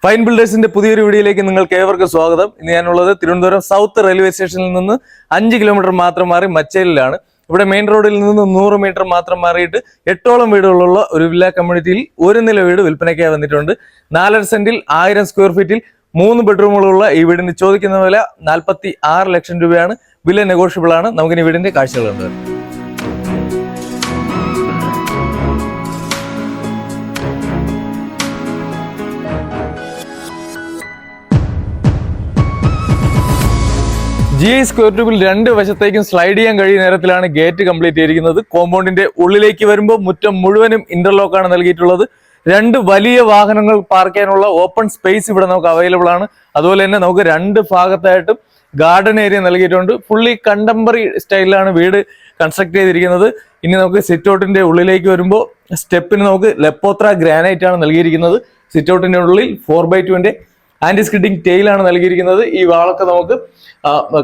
Fine ബിൽഡേഴ്സിന്റെ പുതിയൊരു വീഡിയോയിലേക്ക് നിങ്ങൾക്ക് ഏവർക്കും സ്വാഗതം. ഇന്ന് ഞാനുള്ളത് തിരുവനന്തപുരം സൗത്ത് റെയിൽവേ സ്റ്റേഷനിൽ നിന്ന് 5 കിലോമീറ്റർ മാത്രം മാറി മച്ചേലിലാണ്. ഇവിടെ മെയിൻ റോഡിൽ നിന്ന് 100 മീറ്റർ മാത്രം മാറിയിട്ട് 8ഓളം വീടുകളുള്ള ഒരു വില്ല കമ്മ്യൂണിറ്റിയിൽ ഒരു നില വീട് വിൽപ്പനയ്ക്കായി വന്നിട്ടുണ്ട്. 4.5 സെന്റിൽ 1000 സ്ക്വയർ ഫീറ്റിൽ 3 ബെഡ്റൂമുകളുള്ള ഈ വീടിന് ചോദിക്കുന്ന വില 46 ലക്ഷം രൂപയാണ്. വില നെഗോഷ്യബിൾ ആണ്. നമുക്കിനി വീടിന്റെ കാഴ്ചകൾ കണ്ടുവരാം. GI സ്ക്വയർ ട്യൂബിൽ 2 വശത്തേക്കും സ്ലൈഡ് ചെയ്യാൻ കഴിയുന്ന നേരത്തിലാണ് ഗേറ്റ് കംപ്ലീറ്റ് ചെയ്തിരിക്കുന്നത്. കോമ്പൗണ്ടിന്റെ ഉള്ളിലേക്ക് വരുമ്പോൾ മുറ്റം മുഴുവനും ഇന്റർലോക്കാണ് നൽകിയിട്ടുള്ളത്. 2 വലിയ വാഹനങ്ങൾ പാർക്ക് ചെയ്യാനുള്ള ഓപ്പൺ സ്പേസ് ഇവിടെ നമുക്ക് അവൈലബിൾ ആണ്. അതുപോലെ തന്നെ നമുക്ക് 2 ഭാഗത്തായിട്ടും ഗാർഡൻ ഏരിയ നൽകിയിട്ടുണ്ട്. ഫുള്ളി കണ്ടംപററി സ്റ്റൈലിലാണ് വീട് കൺസ്ട്രക്ട് ചെയ്തിരിക്കുന്നത്. ഇനി നമുക്ക് സിറ്റ് ഔട്ടിന്റെ ഉള്ളിലേക്ക് വരുമ്പോൾ സ്റ്റെപ്പിന് നമുക്ക് ലെപ്പോത്ര ഗ്രാനൈറ്റ് ആണ് നൽകിയിരിക്കുന്നത്. സിറ്റ് ഔട്ടിന്റെ ഉള്ളിൽ 4x2 ആന്റി സ്കിഡിംഗ് ടെയിലാണ് നൽകിയിരിക്കുന്നത്. ഈ വാളൊക്കെ നമുക്ക്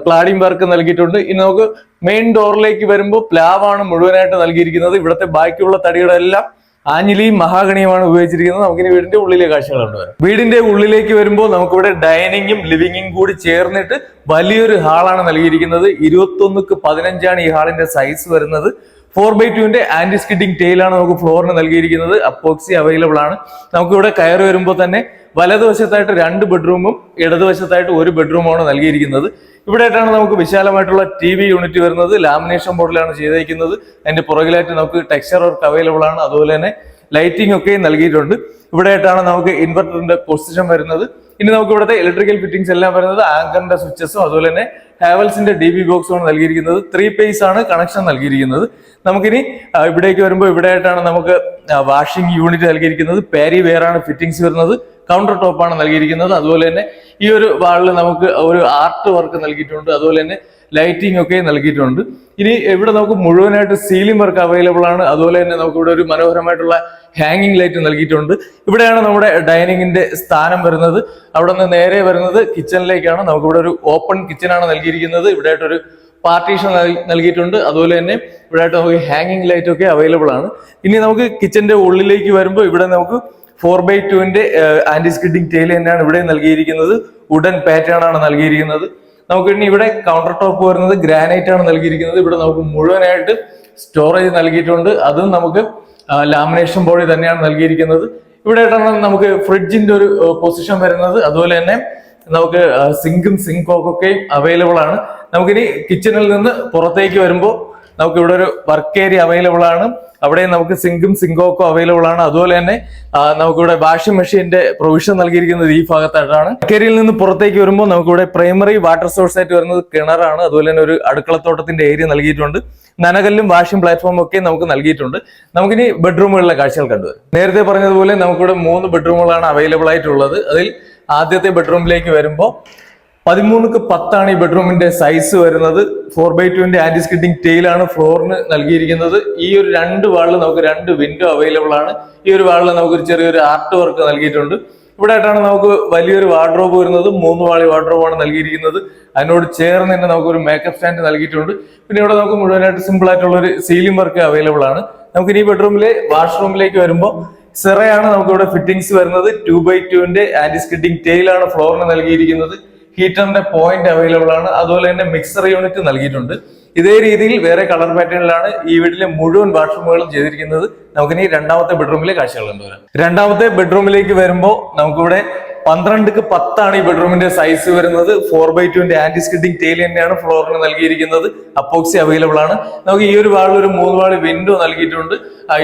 ക്ലാഡിംഗ് വർക്ക് നൽകിയിട്ടുണ്ട്. ഇനി നമുക്ക് മെയിൻ ഡോറിലേക്ക് വരുമ്പോൾ പ്ലാവാണ് മുഴുവനായിട്ട് നൽകിയിരിക്കുന്നത്. ഇവിടുത്തെ ബാക്കിയുള്ള തടികളെല്ലാം ആഞ്ഞിലിയും മഹാഗണിയുമാണ് ഉപയോഗിച്ചിരിക്കുന്നത്. നമുക്കിനി വീടിന്റെ ഉള്ളിലെ കാഴ്ചകൾ കണ്ടുവരാം. വീടിന്റെ ഉള്ളിലേക്ക് വരുമ്പോൾ നമുക്കിവിടെ ഡൈനിങ്ങും ലിവിങ്ങും കൂടി ചേർന്നിട്ട് വലിയൊരു ഹാളാണ് നൽകിയിരിക്കുന്നത്. 21x15 ഈ ഹാളിന്റെ സൈസ് വരുന്നത്. 4x2 ആന്റി സ്കിഡിംഗ് ടെയിലാണ് നമുക്ക് ഫ്ലോറിന് നൽകിയിരിക്കുന്നത്. അപ്പോക്സി അവൈലബിൾ ആണ്. നമുക്കിവിടെ കയറി വരുമ്പോൾ തന്നെ വലതുവശത്തായിട്ട് 2 ബെഡ്റൂമും ഇടതുവശത്തായിട്ട് 1 ബെഡ്റൂമാണ് നൽകിയിരിക്കുന്നത്. ഇവിടെയായിട്ടാണ് നമുക്ക് വിശാലമായിട്ടുള്ള TV യൂണിറ്റ് വരുന്നത്. ലാമിനേഷൻ ബോർഡിലാണ് ചെയ്തിരിക്കുന്നത്. അതിന്റെ പുറകിലായിട്ട് നമുക്ക് ടെക്സ്ചർ വർക്ക് അവൈലബിൾ ആണ്. അതുപോലെ തന്നെ ലൈറ്റിംഗ് ഒക്കെ നൽകിയിട്ടുണ്ട്. ഇവിടെയായിട്ടാണ് നമുക്ക് ഇൻവെർട്ടറിന്റെ പൊസിഷൻ വരുന്നത്. ഇനി നമുക്ക് ഇവിടുത്തെ ഇലക്ട്രിക്കൽ ഫിറ്റിംഗ്സ് എല്ലാം വരുന്നത് ആങ്കറിന്റെ സ്വിച്ചസും അതുപോലെ തന്നെ ഹാവൽസിന്റെ DB ബോക്സുമാണ് നൽകിയിരിക്കുന്നത്. 3 phase ആണ് കണക്ഷൻ നൽകിയിരിക്കുന്നത്. നമുക്കിനി ഇവിടേക്ക് വരുമ്പോൾ ഇവിടെയായിട്ടാണ് നമുക്ക് വാഷിംഗ് യൂണിറ്റ് നൽകിയിരിക്കുന്നത്. പാരി വെയർ ആണ് ഫിറ്റിംഗ്സ് വരുന്നത്. കൗണ്ടർ ടോപ്പാണ് നൽകിയിരിക്കുന്നത്. അതുപോലെ തന്നെ ഈ ഒരു വാളിൽ നമുക്ക് ഒരു ആർട്ട് വർക്ക് നൽകിയിട്ടുണ്ട്. അതുപോലെ തന്നെ ലൈറ്റിംഗ് ഒക്കെ നൽകിയിട്ടുണ്ട്. ഇനി ഇവിടെ നമുക്ക് മുഴുവനായിട്ട് സീലിംഗ് വർക്ക് അവൈലബിൾ ആണ്. അതുപോലെ തന്നെ നമുക്ക് ഇവിടെ ഒരു മനോഹരമായിട്ടുള്ള ഹാങ്ങിങ് ലൈറ്റ് നൽകിയിട്ടുണ്ട്. ഇവിടെയാണ് നമ്മുടെ ഡൈനിങ്ങിന്റെ സ്ഥാനം വരുന്നത്. അവിടെ നിന്ന് നേരെ വരുന്നത് കിച്ചണിലേക്കാണ്. നമുക്കിവിടെ ഒരു ഓപ്പൺ കിച്ചണാണ് നൽകിയിരിക്കുന്നത്. ഇവിടെ ആയിട്ടൊരു പാർട്ടീഷൻ നൽകിയിട്ടുണ്ട്. അതുപോലെ തന്നെ ഇവിടെ ആയിട്ട് നമുക്ക് ഹാങ്ങിങ് ലൈറ്റ് ഒക്കെ അവൈലബിൾ ആണ്. ഇനി നമുക്ക് കിച്ചന്റെ ഉള്ളിലേക്ക് വരുമ്പോൾ ഇവിടെ നമുക്ക് 4x2 ആന്റി സ്കിഡിംഗ് ടെയിൽ തന്നെയാണ് ഇവിടെ നൽകിയിരിക്കുന്നത്. വുഡൻ പാറ്റേൺ ആണ് നൽകിയിരിക്കുന്നത്. നമുക്ക് ഇനി ഇവിടെ കൗണ്ടർ ടോപ്പ് വരുന്നത് ഗ്രാനൈറ്റ് ആണ് നൽകിയിരിക്കുന്നത്. ഇവിടെ നമുക്ക് മുഴുവനായിട്ട് സ്റ്റോറേജ് നൽകിയിട്ടുണ്ട്. അതും നമുക്ക് ലാമിനേഷൻ ബോർഡിൽ തന്നെയാണ് നൽകിയിരിക്കുന്നത്. ഇവിടെ ആയിട്ടാണ് നമുക്ക് ഫ്രിഡ്ജിന്റെ ഒരു പൊസിഷൻ വരുന്നത്. അതുപോലെ തന്നെ നമുക്ക് സിങ്കും ഒക്കെ അവൈലബിൾ ആണ്. നമുക്കിനി കിച്ചണിൽ നിന്ന് പുറത്തേക്ക് വരുമ്പോൾ നമുക്ക് ഇവിടെ ഒരു വർക്ക് ഏരിയ അവൈലബിൾ ആണ്. അവിടെ നമുക്ക് സിങ്കും ഒക്കെ അവൈലബിൾ ആണ്. അതുപോലെ തന്നെ നമുക്കിവിടെ വാഷിംഗ് മെഷീന്റെ പ്രൊവിഷൻ നൽകിയിരിക്കുന്നത് ഈ ഭാഗത്തായിട്ടാണ്. ഏരിയയിൽ നിന്ന് പുറത്തേക്ക് വരുമ്പോൾ നമുക്കിവിടെ പ്രൈമറി വാട്ടർ സോഴ്സ് ആയിട്ട് വരുന്നത് കിണറാണ്. അതുപോലെ തന്നെ ഒരു അടുക്കളത്തോട്ടത്തിന്റെ ഏരിയ നൽകിയിട്ടുണ്ട്. നനകല്ലും വാഷിംഗ് പ്ലാറ്റ്ഫോമും ഒക്കെ നമുക്ക് നൽകിയിട്ടുണ്ട്. നമുക്കിനി ബെഡ്റൂമുകളിലെ കാഴ്ചകൾ കണ്ടുവരും. നേരത്തെ പറഞ്ഞതുപോലെ നമുക്കിവിടെ 3 ബെഡ്റൂമുകളാണ് അവൈലബിൾ ആയിട്ടുള്ളത്. അതിൽ ആദ്യത്തെ ബെഡ്റൂമിലേക്ക് വരുമ്പോൾ 13x10 ഈ ബെഡ്റൂമിന്റെ സൈസ് വരുന്നത്. 4x2 ആന്റി സ്കിഡിംഗ് ടെയിലാണ് ഫ്ലോറിന് നൽകിയിരിക്കുന്നത്. ഈ ഒരു 2 വാളിൽ നമുക്ക് 2 വിൻഡോ അവൈലബിൾ ആണ്. ഈ ഒരു വാളിൽ നമുക്ക് ചെറിയൊരു ആർട്ട് വർക്ക് നൽകിയിട്ടുണ്ട്. ഇവിടെ ആയിട്ടാണ് നമുക്ക് വലിയൊരു വാർഡ്രോബ് വരുന്നത്. 3 വാളി വാർഡ്രോബാണ് നൽകിയിരിക്കുന്നത്. അതിനോട് ചേർന്ന് തന്നെ നമുക്ക് ഒരു മേക്കപ്പ് സ്റ്റാൻഡ് നൽകിയിട്ടുണ്ട്. പിന്നെ ഇവിടെ നമുക്ക് മുഴുവനായിട്ട് സിമ്പിൾ ആയിട്ടുള്ള ഒരു സീലിംഗ് വർക്ക് അവൈലബിൾ ആണ്. നമുക്ക് ഈ ബെഡ്റൂമിലെ വാഷ്റൂമിലേക്ക് വരുമ്പോൾ സിറയാണ് നമുക്ക് ഇവിടെ ഫിറ്റിംഗ്സ് വരുന്നത്. 2x2 ആന്റി സ്കിഡിംഗ് ടെയിലാണ് ഫ്ലോറിന് നൽകിയിരിക്കുന്നത്. ഹീറ്ററിന്റെ പോയിന്റ് അവൈലബിൾ ആണ്. അതുപോലെ തന്നെ മിക്സർ യൂണിറ്റ് നൽകിയിട്ടുണ്ട്. ഇതേ രീതിയിൽ വേറെ കളർ പാറ്റേണിലാണ് ഈ വീട്ടിലെ മുഴുവൻ വാഷ്റൂമുകളും ചെയ്തിരിക്കുന്നത്. നമുക്കിനി രണ്ടാമത്തെ ബെഡ്റൂമിലെ കാഴ്ചകൾ കണ്ടുവരാം. രണ്ടാമത്തെ ബെഡ്റൂമിലേക്ക് വരുമ്പോൾ നമുക്കിവിടെ 12x10 ഈ ബെഡ്റൂമിന്റെ സൈസ് വരുന്നത്. 4x2 ആന്റി സ്കിഡിംഗ് ടെയിൽ തന്നെയാണ് ഫ്ലോറിന് നൽകിയിരിക്കുന്നത്. അപ്പോക്സി അവൈലബിൾ ആണ്. നമുക്ക് ഈ ഒരു വാളിൽ ഒരു 3 വാളി വിൻഡോ നൽകിയിട്ടുണ്ട്.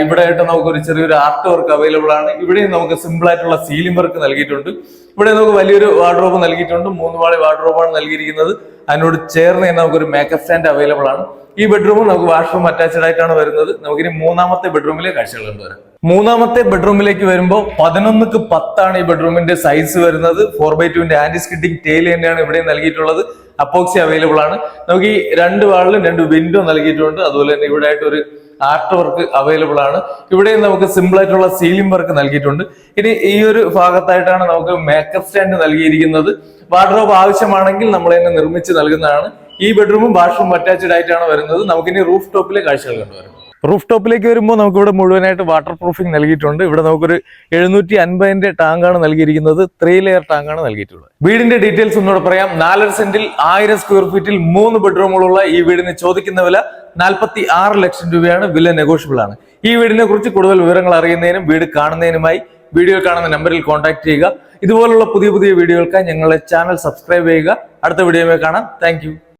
ഇവിടെ ആയിട്ട് നമുക്ക് ഒരു ചെറിയൊരു ആർട്ട് വർക്ക് അവൈലബിൾ ആണ്. ഇവിടെയും നമുക്ക് സിമ്പിൾ ആയിട്ടുള്ള സീലിംഗ് വർക്ക് നൽകിയിട്ടുണ്ട്. ഇവിടെ നമുക്ക് വലിയൊരു വാർഡ്രോബ് നൽകിയിട്ടുണ്ട്. 3 വാളി വാർഡ്രോബാണ് നൽകിയിരിക്കുന്നത്. അതിനോട് ചേർന്ന് തന്നെ നമുക്കൊരു മേക്കപ്പ് സ്റ്റാൻഡ് അവൈലബിൾ ആണ്. ഈ ബെഡ്റൂമും നമുക്ക് വാഷ്റൂം അറ്റാച്ച്ഡ് ആയിട്ടാണ് വരുന്നത്. നമുക്കിനി മൂന്നാമത്തെ ബെഡ്റൂമിലെ കാഴ്ചകൾ കണ്ടുവരാം. മൂന്നാമത്തെ ബെഡ്റൂമിലേക്ക് വരുമ്പോൾ 11x10 ഈ ബെഡ്റൂമിന്റെ സൈസ് വരുന്നത്. 4x2 ആന്റി സ്കിഡിംഗ് ടെയിൽ തന്നെയാണ് ഇവിടെ നൽകിയിട്ടുള്ളത്. അപ്പോക്സി അവൈലബിൾ ആണ്. നമുക്ക് ഈ 2 വാളിലും 2 വിൻഡോ നൽകിയിട്ടുണ്ട്. അതുപോലെ തന്നെ ഇവിടെ ആയിട്ട് ഒരു ആർട്ട് വർക്ക് അവൈലബിൾ ആണ്. ഇവിടെയും നമുക്ക് സിമ്പിൾ ആയിട്ടുള്ള സീലിംഗ് വർക്ക് നൽകിയിട്ടുണ്ട്. ഇനി ഈ ഒരു ഭാഗത്തായിട്ടാണ് നമുക്ക് മേക്കപ്പ് സ്റ്റാൻഡ് നൽകിയിരിക്കുന്നത്. വാർഡ്രോബ് ആവശ്യമാണെങ്കിൽ നമ്മൾ തന്നെ നിർമ്മിച്ച് നൽകുന്നതാണ്. ഈ ബെഡ്റൂമും വാഷ്റൂം അറ്റാച്ച്ഡ് ആയിട്ടാണ് വരുന്നത്. നമുക്കിനി റൂഫ് ടോപ്പിലെ കാഴ്ചകൾ കണ്ടുവരാം. റൂഫ് ടോപ്പിലേക്ക് വരുമ്പോൾ നമുക്ക് ഇവിടെ മുഴുവനായിട്ട് വാട്ടർ പ്രൂഫിംഗ് നൽകിയിട്ടുണ്ട്. ഇവിടെ നമുക്കൊരു 750 ടാങ്കാണ് നൽകിയിരിക്കുന്നത്. 3 ലെയർ ടാങ്കാണ് നൽകിയിട്ടുള്ളത്. വീടിന്റെ ഡീറ്റെയിൽസ് ഒന്നുകൂടെ പറയാം. 4 സെന്റിൽ 1000 സ്ക്വയർ ഫീറ്റിൽ 3 ബെഡ്റൂമുകളുള്ള ഈ വീടിന് ചോദിക്കുന്ന വില 46 ലക്ഷം രൂപയാണ്. വില നെഗോഷ്യബിൾ ആണ്. ഈ വീടിനെ കുറിച്ച് കൂടുതൽ വിവരങ്ങൾ അറിയുന്നതിനും വീട് കാണുന്നതിനുമായി വീഡിയോ കാണുന്ന നമ്പറിൽ കോൺടാക്ട് ചെയ്യുക. ഇതുപോലുള്ള പുതിയ വീഡിയോകൾക്കായി ഞങ്ങളുടെ ചാനൽ സബ്സ്ക്രൈബ് ചെയ്യുക. അടുത്ത വീഡിയോയിൽ കാണാം. താങ്ക്